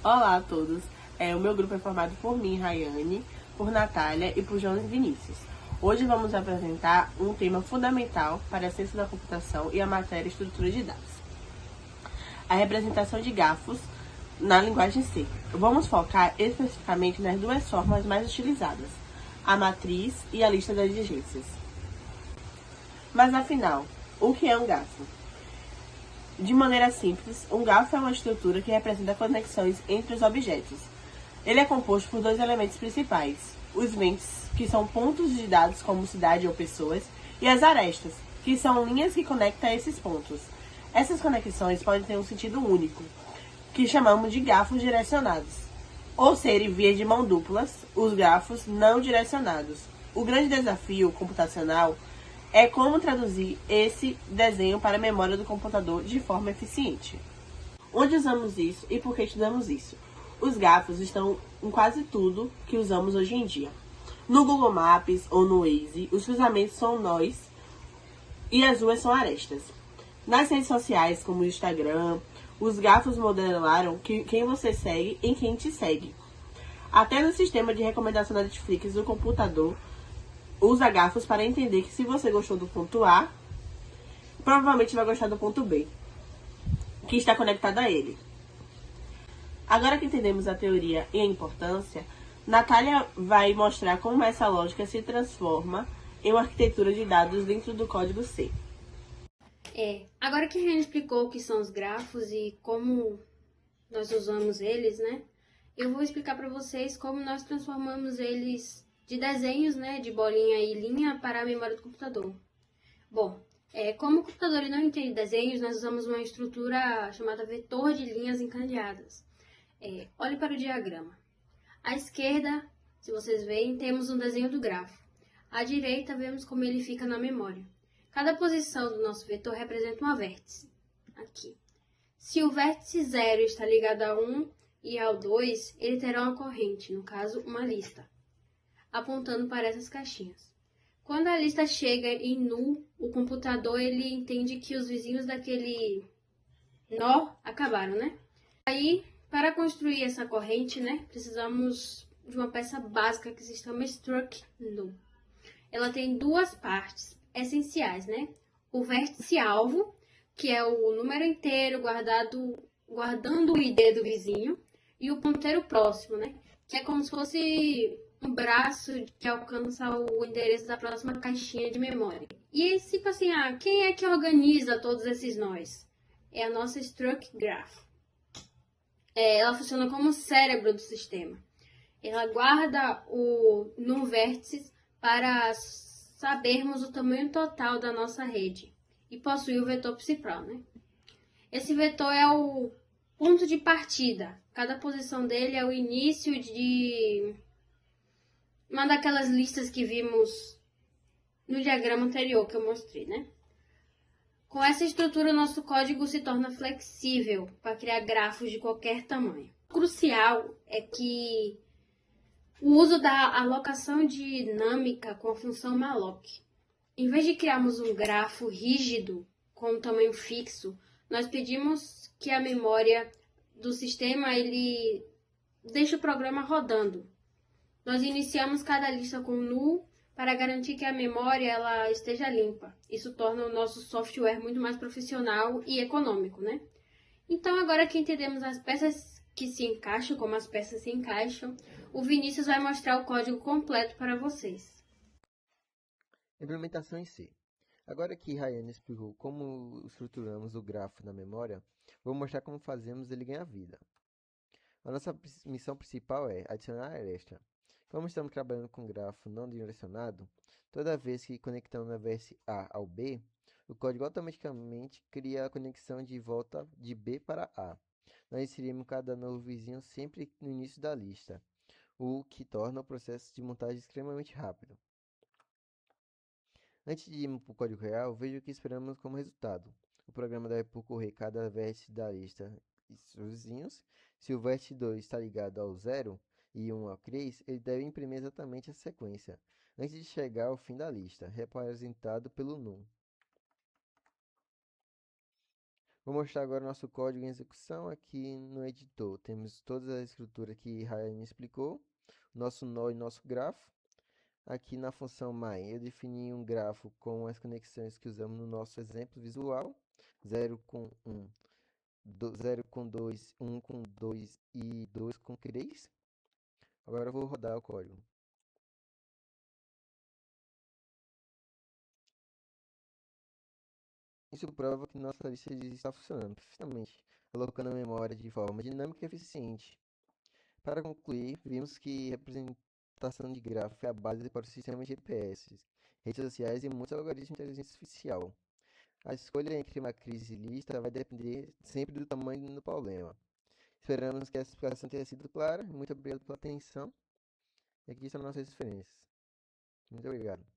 Olá a todos. O meu grupo é formado por mim, Rayane, por Natália e por João Vinícius. Hoje vamos apresentar um tema fundamental para a ciência da computação e a matéria estrutura de dados. A representação de grafos na linguagem C. Vamos focar especificamente nas duas formas mais utilizadas, a matriz e a lista das digências. Mas afinal, o que é um grafo? De maneira simples, um grafo é uma estrutura que representa conexões entre os objetos. Ele é composto por dois elementos principais, os vértices, que são pontos de dados como cidade ou pessoas, e as arestas, que são linhas que conectam esses pontos. Essas conexões podem ter um sentido único, que chamamos de grafos direcionados, ou serem vias de mão duplas, os grafos não direcionados. O grande desafio computacional é como traduzir esse desenho para a memória do computador de forma eficiente. Onde usamos isso e por que estudamos isso? Os grafos estão em quase tudo que usamos hoje em dia. No Google Maps ou no Waze, os cruzamentos são nós e as ruas são arestas. Nas redes sociais, como o Instagram, os grafos modelaram quem você segue e quem te segue. Até no sistema de recomendação da Netflix do computador, usa grafos para entender que se você gostou do ponto A, provavelmente vai gostar do ponto B, que está conectado a ele. Agora que entendemos a teoria e a importância, Natália vai mostrar como essa lógica se transforma em uma arquitetura de dados dentro do código C. Agora que a gente explicou o que são os grafos e como nós usamos eles, né? Eu vou explicar para vocês como nós transformamos eles de desenhos, né, de bolinha e linha para a memória do computador. Bom, como o computador ele não entende desenhos, nós usamos uma estrutura chamada vetor de linhas encadeadas. Olhe para o diagrama. À esquerda, se vocês veem, temos um desenho do grafo. À direita, vemos como ele fica na memória. Cada posição do nosso vetor representa uma vértice. Aqui. Se o vértice 0 está ligado a 1 e ao 2, ele terá uma corrente, no caso, uma lista, apontando para essas caixinhas. Quando a lista chega em null, o computador ele entende que os vizinhos daquele nó acabaram, né? Aí, para construir essa corrente, né, precisamos de uma peça básica que se chama struct null. Ela tem duas partes essenciais, né? O vértice alvo, que é o número inteiro guardando o ID do vizinho, e o ponteiro próximo, né? Que é como se fosse um braço que alcança o endereço da próxima caixinha de memória. E tipo assim, quem é que organiza todos esses nós? É a nossa struct graph. Ela funciona como o cérebro do sistema. Ela guarda no vértice para sabermos o tamanho total da nossa rede e possui o vetor principal, né? Esse vetor é o ponto de partida. Cada posição dele é o início de uma daquelas listas que vimos no diagrama anterior que eu mostrei, né? Com essa estrutura, o nosso código se torna flexível para criar grafos de qualquer tamanho. O crucial é que o uso da alocação dinâmica com a função malloc. Em vez de criarmos um grafo rígido com um tamanho fixo, nós pedimos que a memória do sistema ele deixe o programa rodando. Nós iniciamos cada lista com null para garantir que a memória ela esteja limpa. Isso torna o nosso software muito mais profissional e econômico, né? Então, agora que entendemos as peças que se encaixam, como as peças se encaixam, o Vinícius vai mostrar o código completo para vocês. Implementação em C. Agora que Rayane explicou como estruturamos o grafo na memória, vou mostrar como fazemos ele ganhar vida. A nossa missão principal é adicionar a aresta. Como estamos trabalhando com grafo não direcionado, toda vez que conectamos a vértice A ao B, o código automaticamente cria a conexão de volta de B para A. Nós inserimos cada novo vizinho sempre no início da lista, o que torna o processo de montagem extremamente rápido. Antes de irmos para o código real, veja o que esperamos como resultado. O programa deve percorrer cada vértice da lista e seus vizinhos. Se o vértice 2 está ligado ao 0 e 1 ao 3, ele deve imprimir exatamente essa sequência, antes de chegar ao fim da lista, representado pelo null. Vou mostrar agora o nosso código em execução aqui no editor. Temos toda a estrutura que Ryan explicou, nosso nó e nosso grafo. Aqui na função main, eu defini um grafo com as conexões que usamos no nosso exemplo visual, 0 com 1, 0 com 2, 1 com 2 e 2 com 3. Agora eu vou rodar o código. Isso prova que nossa lista de está funcionando perfeitamente, alocando a memória de forma dinâmica e eficiente. Para concluir, vimos que representação de grafo é a base para o sistema de GPS, redes sociais e muitos algoritmos de inteligência artificial. A escolha entre matriz e lista vai depender sempre do tamanho do problema. Esperamos que essa explicação tenha sido clara. Muito obrigado pela atenção. E aqui são nossas referências. Muito obrigado.